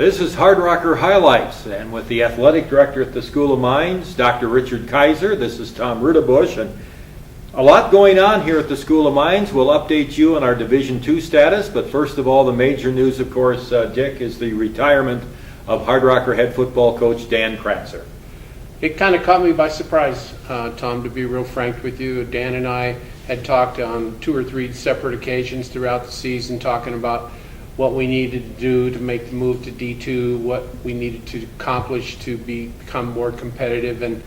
This is Hardrocker Highlights, and with the athletic director at the School of Mines, Dr. Richard Kaiser. This is Tom Rudebusch, and a lot going on here at the School of Mines. We'll update you on our Division II status, but first of all, the major news, of course, Dick, is the retirement of Hardrocker head football coach Dan Kratzer. It kind of caught me by surprise, Tom, to be real frank with you. Dan and I had talked on 2 or 3 separate occasions throughout the season, talking about what we needed to do to make the move to D2, what we needed to accomplish to become more competitive. And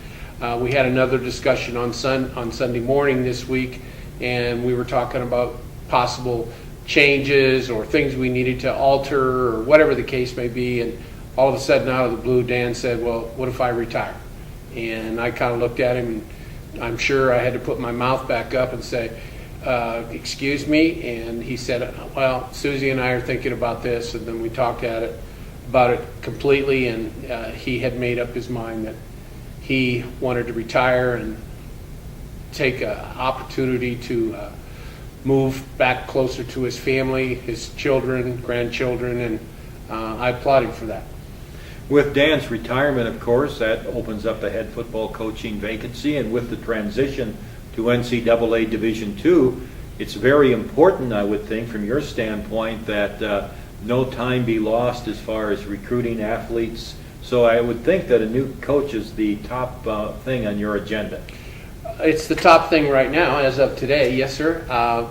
we had another discussion on Sunday morning this week, and we were talking about possible changes or things we needed to alter or whatever the case may be. And all of a sudden, out of the blue, Dan said, well, what if I retire? And I kind of looked at him, and I'm sure I had to put my mouth back up and say, excuse me. And he said, well, Susie and I are thinking about this. And then we talked about it completely, and he had made up his mind that he wanted to retire and take an opportunity to move back closer to his family, his children, grandchildren, and I applaud him for that. With Dan's retirement, of course, that opens up the head football coaching vacancy, and with the transition to NCAA Division II, it's very important, I would think, from your standpoint, that no time be lost as far as recruiting athletes. So I would think that a new coach is the top thing on your agenda. It's the top thing right now, as of today, yes, sir.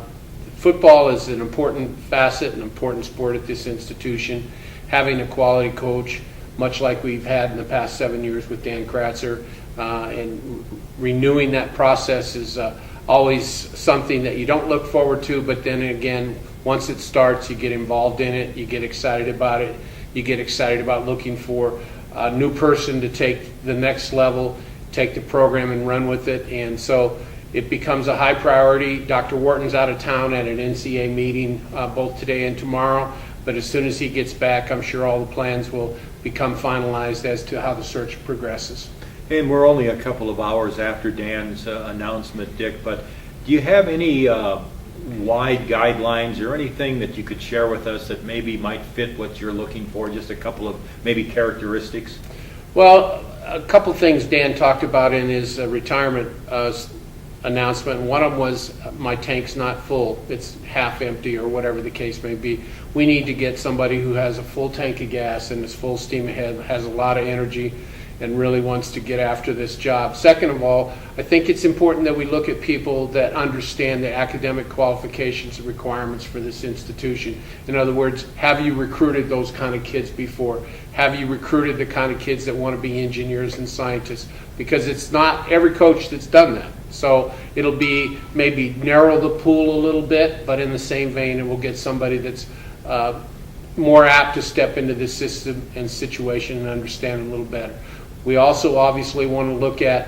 Football is an important facet, an important sport at this institution. Having a quality coach, much like we've had in the past 7 years with Dan Kratzer, and renewing that process is always something that you don't look forward to, but then again, once it starts, you get involved in it, you get excited about it, you get excited about looking for a new person to take the next level, take the program and run with it, and so it becomes a high priority. Dr. Wharton's out of town at an NCAA meeting both today and tomorrow, but as soon as he gets back, I'm sure all the plans will become finalized as to how the search progresses. And we're only a couple of hours after Dan's announcement, Dick, but do you have any wide guidelines or anything that you could share with us that maybe might fit what you're looking for, just a couple of maybe characteristics? Well, a couple things Dan talked about in his retirement announcement. One of them was, my tank's not full, it's half empty, or whatever the case may be. We need to get somebody who has a full tank of gas and is full steam ahead, has a lot of energy, and really wants to get after this job. Second of all, I think it's important that we look at people that understand the academic qualifications and requirements for this institution. In other words, have you recruited those kind of kids before? Have you recruited the kind of kids that want to be engineers and scientists? Because it's not every coach that's done that. So it'll be maybe narrow the pool a little bit, but in the same vein, it will get somebody that's more apt to step into this system and situation and understand it a little better. We also obviously want to look at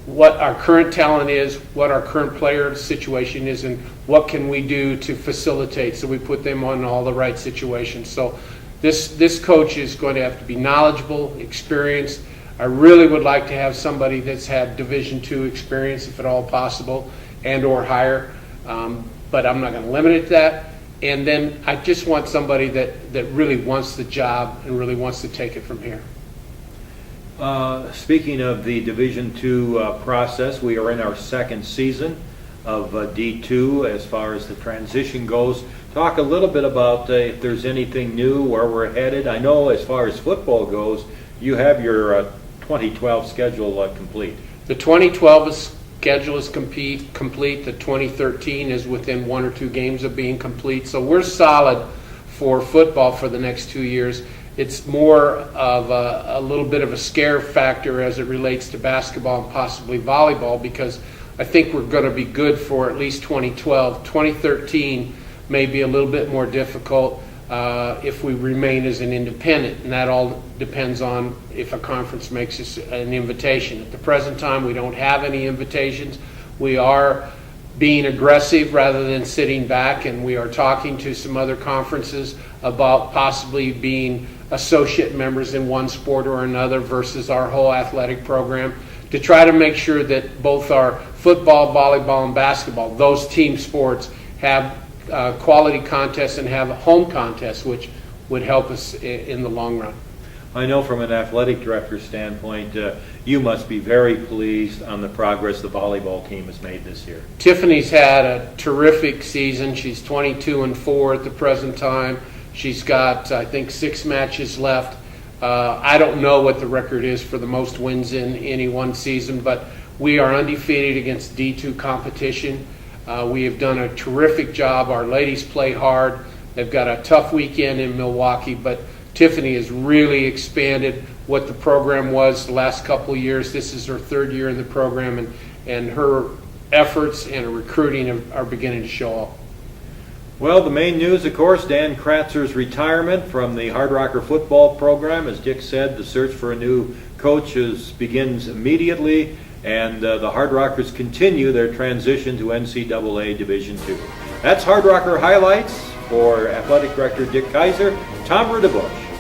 what our current talent is, what our current player situation is, and what can we do to facilitate so we put them on all the right situations. So this coach is going to have to be knowledgeable, experienced. I really would like to have somebody that's had Division II experience, if at all possible, and or higher, but I'm not going to limit it to that. And then I just want somebody that really wants the job and really wants to take it from here. Speaking of the Division II process, we are in our second season of D2 as far as the transition goes. Talk a little bit about if there's anything new, where we're headed. I know as far as football goes, you have your 2012 schedule complete. The 2012 schedule is complete. The 2013 is within 1 or 2 games of being complete. So we're solid for football for the next 2 years. It's more of a little bit of a scare factor as it relates to basketball and possibly volleyball, because I think we're going to be good for at least 2012. 2013 may be a little bit more difficult if we remain as an independent, and that all depends on if a conference makes us an invitation. At the present time, we don't have any invitations. We are being aggressive rather than sitting back, and we are talking to some other conferences about possibly being associate members in one sport or another versus our whole athletic program, to try to make sure that both our football, volleyball, and basketball, those team sports, have quality contests and have home contests, which would help us in the long run. I know from an athletic director standpoint, you must be very pleased on the progress the volleyball team has made this year. Tiffany's had a terrific season. She's 22-4 at the present time. She's got, I think, 6 matches left. I don't know what the record is for the most wins in any one season, but we are undefeated against D2 competition. We have done a terrific job. Our ladies play hard. They've got a tough weekend in Milwaukee, but Tiffany has really expanded what the program was the last couple of years. This is her 3rd year in the program, and her efforts and her recruiting are beginning to show up. Well, the main news, of course, Dan Kratzer's retirement from the Hardrocker football program. As Dick said, the search for a new coach begins immediately, and the Hardrockers continue their transition to NCAA Division II. That's Hardrocker Highlights. For Athletic Director Dick Kaiser, Tom Rudebusch.